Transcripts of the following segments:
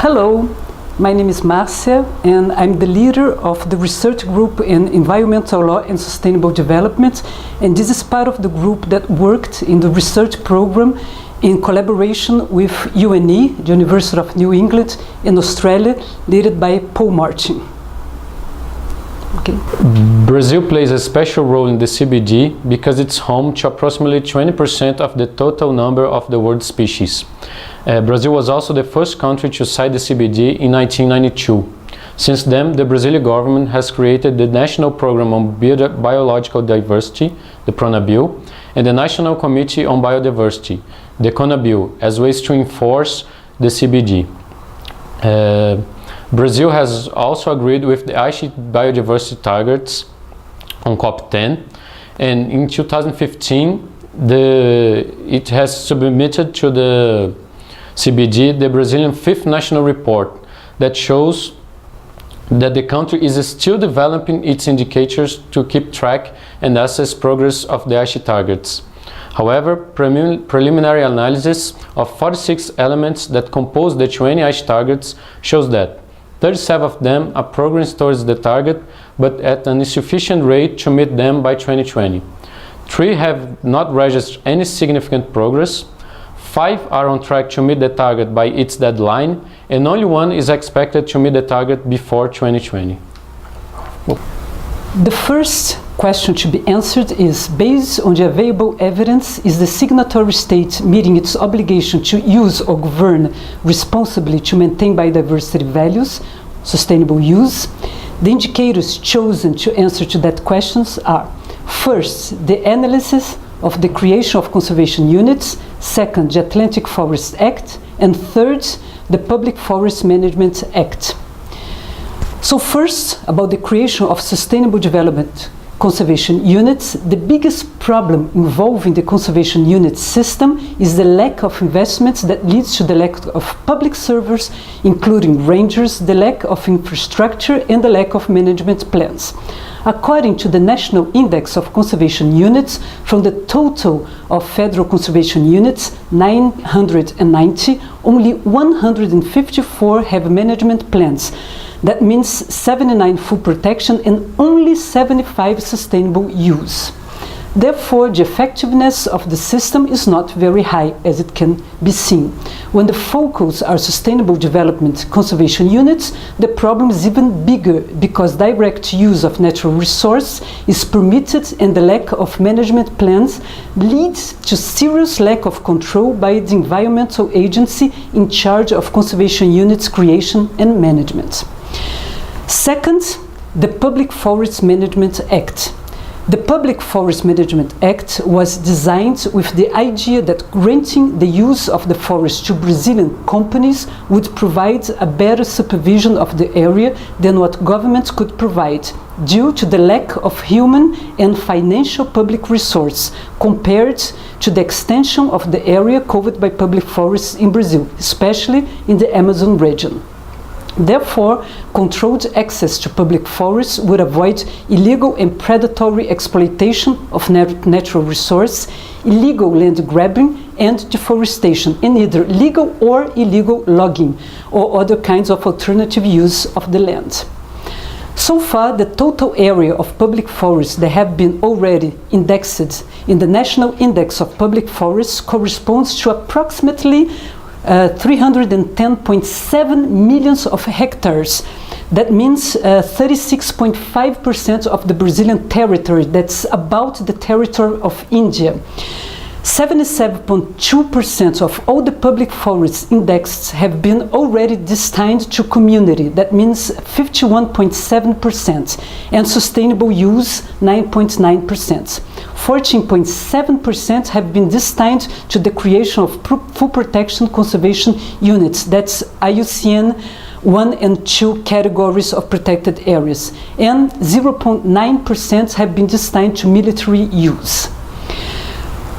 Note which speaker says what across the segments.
Speaker 1: Hello, my name is Marcia and I'm the leader of the research group in environmental law and sustainable development, and this is part of the group that worked in the research program in collaboration with UNE, the University of New England in Australia, led by Paul Martin. Okay.
Speaker 2: Brazil plays a special role in the CBD because it's home to approximately 20% of the total number of the world species. Brazil was also the first country to sign the CBD in 1992. Since then, the Brazilian government has created the National Program on Biological Diversity, the PRONABIO, and the National Committee on Biodiversity, the CONABIO, as ways to enforce the CBD. Brazil has also agreed with the Aichi biodiversity targets on COP10, and in 2015 it has submitted to the CBD the Brazilian fifth national report that shows that the country is still developing its indicators to keep track and assess progress of the Aichi targets. However, preliminary analysis of 46 elements that compose the 20 Aichi targets shows that 37 of them are progress towards the target, but at an insufficient rate to meet them by 2020. 3 have not registered any significant progress, 5 are on track to meet the target by its deadline, and only 1 is expected to meet the target before 2020.
Speaker 1: The first question to be answered is, based on the available evidence, is the signatory state meeting its obligation to use or govern responsibly to maintain biodiversity values, sustainable use? The indicators chosen to answer to that questions are: first, the analysis of the creation of conservation units; second, the Atlantic Forest Act; and third, the Public Forest Management Act. So first, about the creation of sustainable development conservation units, the biggest problem involving the conservation unit system is the lack of investments that leads to the lack of public servers, including rangers, the lack of infrastructure, and the lack of management plans. According to the National Index of Conservation Units, from the total of federal conservation units, 990, only 154 have management plans. That means 79 full protection and only 75 sustainable use. Therefore, the effectiveness of the system is not very high, as it can be seen. When the focus are sustainable development conservation units, the problem is even bigger because direct use of natural resource is permitted and the lack of management plans leads to serious lack of control by the environmental agency in charge of conservation units creation and management. Second, the Public Forest Management Act. The Public Forest Management Act was designed with the idea that granting the use of the forest to Brazilian companies would provide a better supervision of the area than what governments could provide, due to the lack of human and financial public resource compared to the extension of the area covered by public forests in Brazil, especially in the Amazon region. Therefore, controlled access to public forests would avoid illegal and predatory exploitation of natural resource, illegal land grabbing and deforestation, and either legal or illegal logging or other kinds of alternative use of the land. So far, the total area of public forests that have been already indexed in the National Index of Public Forests corresponds to approximately 310.7 million of hectares. That means 36.5% of the Brazilian territory. That's about the territory of India. 77.2% of all the public forests indexed have been already destined to community. That means 51.7%, and sustainable use 9.9%. 14.7% have been destined to the creation of full protection conservation units. That's IUCN 1 and 2 categories of protected areas. And 0.9% have been destined to military use.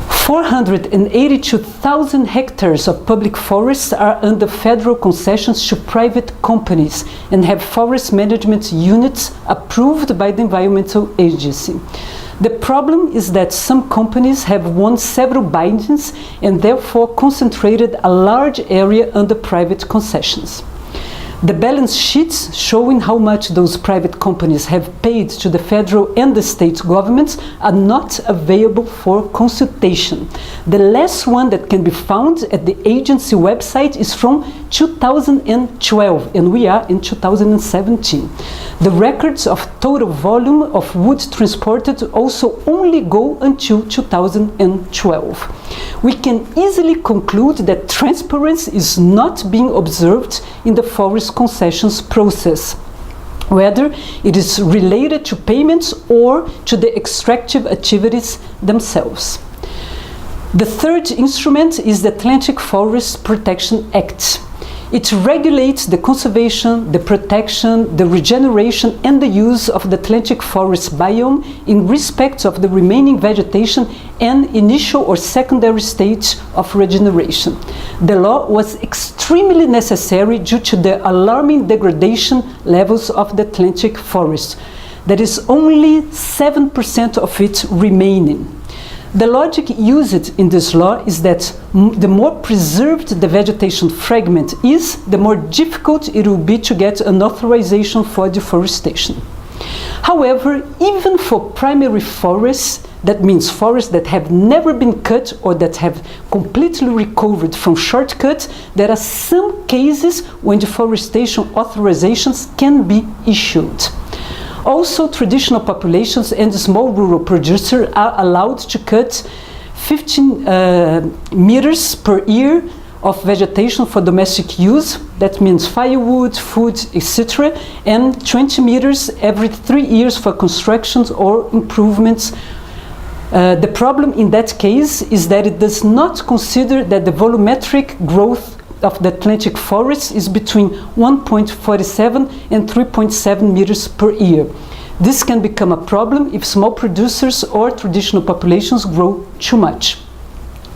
Speaker 1: 482,000 hectares of public forests are under federal concessions to private companies and have forest management units approved by the Environmental Agency. The problem is that some companies have won several bindings and therefore concentrated a large area under private concessions. The balance sheets showing how much those private companies have paid to the federal and the state governments are not available for consultation. The last one that can be found at the agency website is from 2012, and we are in 2017. The records of total volume of wood transported also only go until 2012. We can easily conclude that transparency is not being observed in the forest concessions process, whether it is related to payments or to the extractive activities themselves. The third instrument is the Atlantic Forest Protection Act. It regulates the conservation, the protection, the regeneration and the use of the Atlantic forest biome in respect of the remaining vegetation and initial or secondary stage of regeneration. The law was extremely necessary due to the alarming degradation levels of the Atlantic forest. There is only 7% of it remaining. The logic used in this law is that the more preserved the vegetation fragment is, the more difficult it will be to get an authorization for deforestation. However, even for primary forests, that means forests that have never been cut or that have completely recovered from shortcuts, there are some cases when deforestation authorizations can be issued. Also, traditional populations and small rural producers are allowed to cut 15 meters per year of vegetation for domestic use. That means firewood, food, etc. and 20 meters every 3 years for constructions or improvements. The problem in that case is that it does not consider that the volumetric growth of the Atlantic forest is between 1.47 and 3.7 meters per year. This can become a problem if small producers or traditional populations grow too much.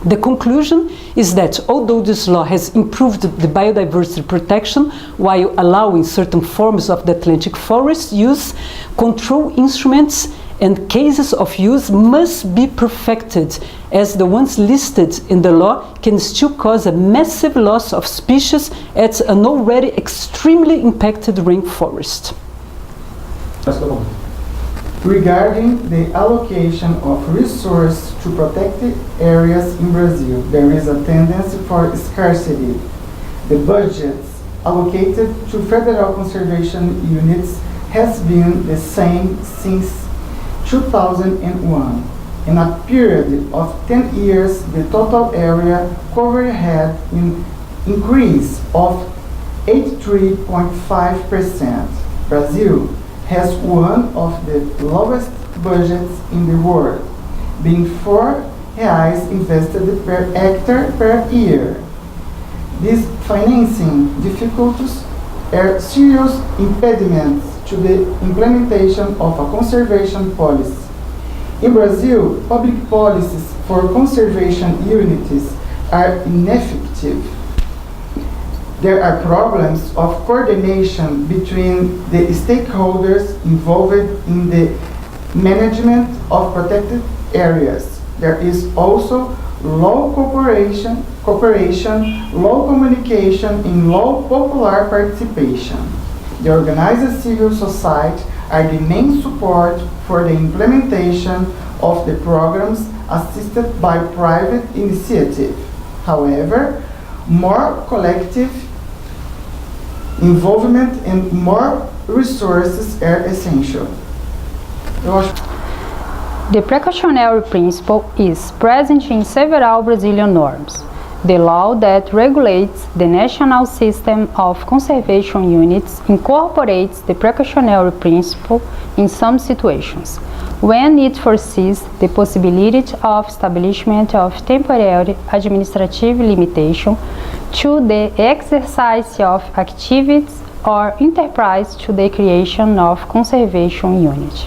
Speaker 1: The conclusion is that although this law has improved the biodiversity protection while allowing certain forms of the Atlantic forest use, control instruments and cases of use must be perfected, as the ones listed in the law can still cause a massive loss of species at an already extremely impacted rainforest.
Speaker 3: Regarding the allocation of resources to protected areas in Brazil, there is a tendency for scarcity. The budgets allocated to federal conservation units has been the same since 2001. In a period of 10 years, the total area covered had an increase of 83.5%. Brazil has one of the lowest budgets in the world, being R$4 invested per hectare per year. These financing difficulties are serious impediments to the implementation of a conservation policy. In Brazil, public policies for conservation units are ineffective. There are problems of coordination between the stakeholders involved in the management of protected areas. There is also low cooperation, low communication, and low popular participation. The organized civil society are the main support for the implementation of the programs assisted by private initiative. However, more collective involvement and more resources are essential.
Speaker 4: The precautionary principle is present in several Brazilian norms. The law that regulates the national system of conservation units incorporates the precautionary principle in some situations, when it foresees the possibility of establishment of temporary administrative limitation to the exercise of activities or enterprise to the creation of conservation unit.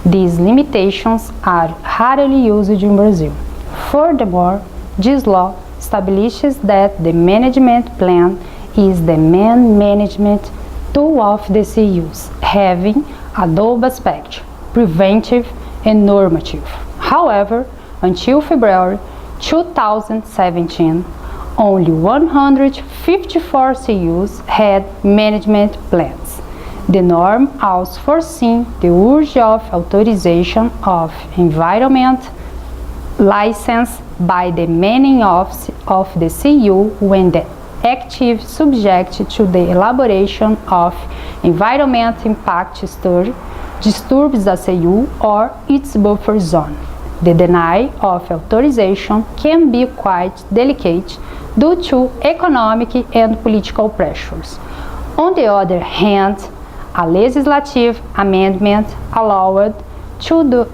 Speaker 4: These limitations are rarely used in Brazil. Furthermore, this law establishes that the management plan is the main management tool of the CUs, having a double aspect, preventive and normative. However, until February 2017, only 154 CUs had management plans. The norm also foreseen the urge of authorization of environment license by the mining office of the CU when the active subject to the elaboration of environment impact study disturbs the CU or its buffer zone. The denial of authorization can be quite delicate due to economic and political pressures. On the other hand, a legislative amendment allowed to the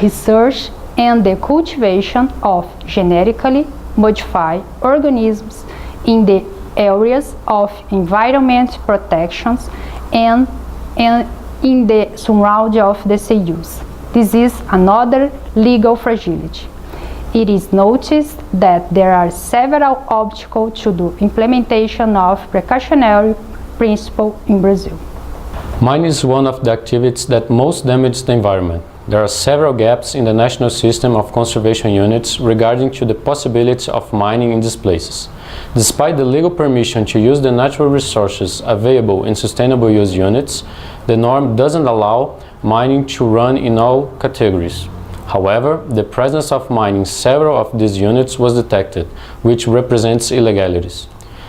Speaker 4: research and the cultivation of genetically modified organisms in the areas of environment protections and in the surrounding of the CUs. This is another legal fragility. It is noticed that there are several obstacles to the implementation of precautionary principle in Brazil.
Speaker 2: Mining is one of the activities that most damage the environment. There are several gaps in the national system of conservation units regarding to the possibility of mining in these places. Despite the legal permission to use the natural resources available in sustainable use units, the norm doesn't allow mining to run in all categories. However, the presence of mining in several of these units was detected, which represents illegalities.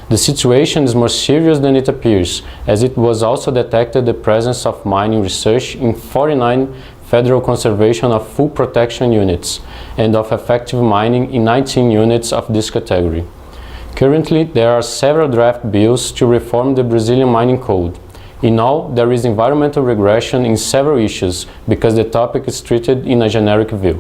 Speaker 2: The situation is more serious than it appears, as it was also detected the presence of mining research in 49 federal conservation of full protection units and of effective mining in 19 units of this category. Currently, there are several draft bills to reform the Brazilian mining code. In all, there is environmental regression in several issues because the topic is treated in a generic view.